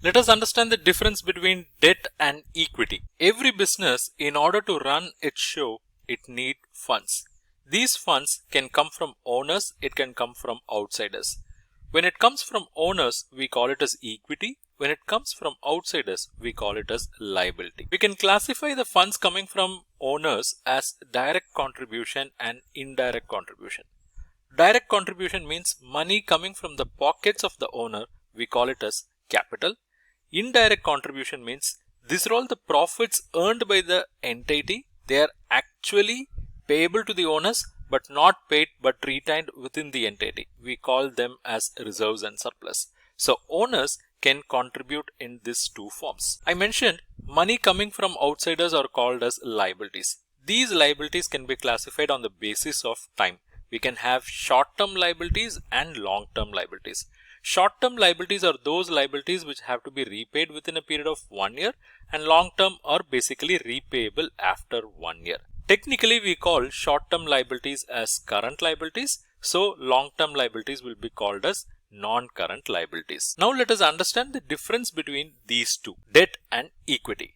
Let us understand the difference between debt and equity. Every business, in order to run its show, it needs funds. These funds can come from owners, it can come from outsiders. When it comes from owners, we call it as equity. When it comes from outsiders, we call it as liability. We can classify the funds coming from owners as direct contribution and indirect contribution. Direct contribution means money coming from the pockets of the owner. We call it as capital. Indirect contribution means these are all the profits earned by the entity. They are actually payable to the owners but not paid but retained within the entity. We call them as reserves and surplus. So owners can contribute in these two forms. I mentioned money coming from outsiders are called as liabilities. These liabilities can be classified on the basis of time. We can have short-term liabilities and long-term liabilities. Short-term liabilities are those liabilities which have to be repaid within a period of 1 year, and long-term are basically repayable after 1 year. Technically, we call short-term liabilities as current liabilities, so long-term liabilities will be called as non-current liabilities. Now let us understand the difference between these two, debt and equity.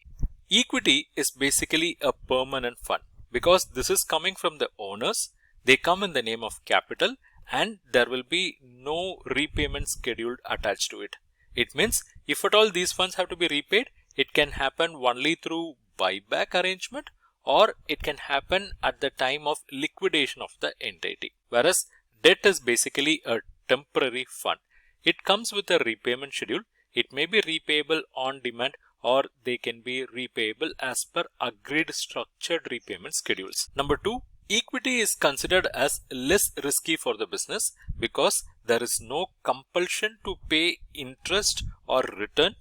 Equity is basically a permanent fund because this is coming from the owners. They come in the name of capital and there will be no repayment schedule attached to it. It means if at all these funds have to be repaid, it can happen only through buyback arrangement or it can happen at the time of liquidation of the entity. Whereas debt is basically a temporary fund. It comes with a repayment schedule. It may be repayable on demand or they can be repayable as per agreed structured repayment schedules. Number two, equity is considered as less risky for the business because there is no compulsion to pay interest or return.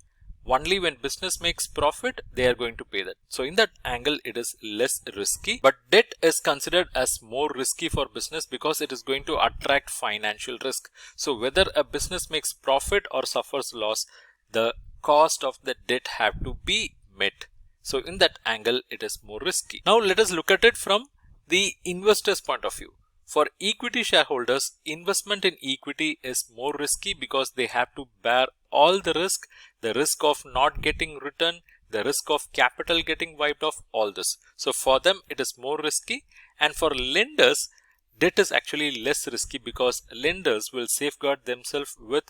Only when business makes profit, they are going to pay that. So in that angle, it is less risky. But debt is considered as more risky for business because it is going to attract financial risk. So whether a business makes profit or suffers loss, the cost of the debt have to be met. So in that angle, it is more risky. Now let us look at it from the investor's point of view. For equity shareholders, investment in equity is more risky because they have to bear all the risk of not getting return, the risk of capital getting wiped off, all this. So for them, it is more risky. And for lenders, debt is actually less risky because lenders will safeguard themselves with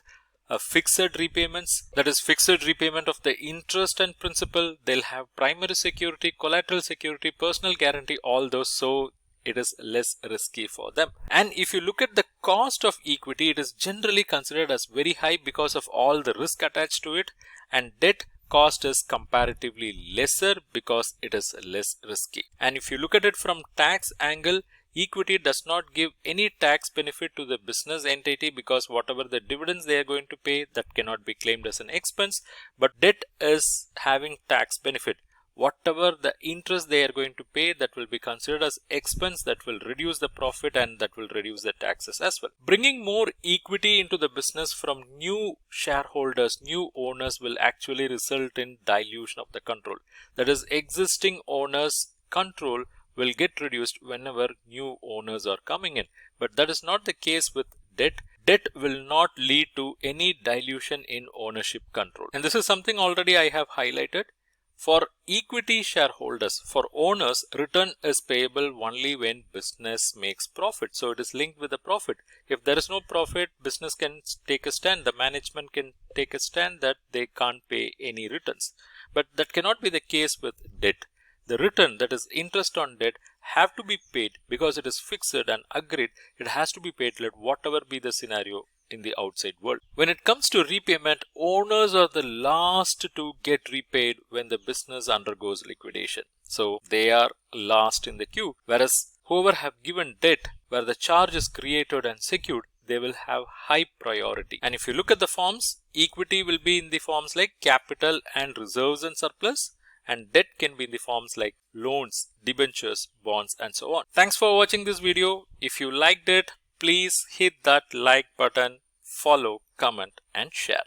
fixed repayments, that is fixed repayment of the interest and principal. They'll have primary security, collateral security, personal guarantee, all those. So it is less risky for them. And if you look at the cost of equity, it is generally considered as very high because of all the risk attached to it, and debt cost is comparatively lesser because it is less risky. And if you look at it from tax angle, equity does not give any tax benefit to the business entity because whatever the dividends they are going to pay, that cannot be claimed as an expense. But debt is having tax benefit. Whatever the interest they are going to pay, that will be considered as expense, that will reduce the profit and that will reduce the taxes as well. Bringing more equity into the business from new shareholders, new owners will actually result in dilution of the control. That is, existing owners' control will get reduced whenever new owners are coming in. But that is not the case with debt. Debt will not lead to any dilution in ownership control. And this is something already I have highlighted. For equity shareholders, for owners, return is payable only when business makes profit. So it is linked with the profit. If there is no profit, business can take a stand. The management can take a stand that they can't pay any returns. But that cannot be the case with debt. The return, that is interest on debt, have to be paid because it is fixed and agreed. It has to be paid, let whatever be the scenario in the outside world. When it comes to repayment, owners are the last to get repaid when the business undergoes liquidation. So they are last in the queue. Whereas whoever have given debt where the charge is created and secured, they will have high priority. And if you look at the forms, equity will be in the forms like capital and reserves and surplus, and debt can be in the forms like loans, debentures, bonds, and so on. Thanks for watching this video. If you liked it, please hit that like button, follow, comment, and share.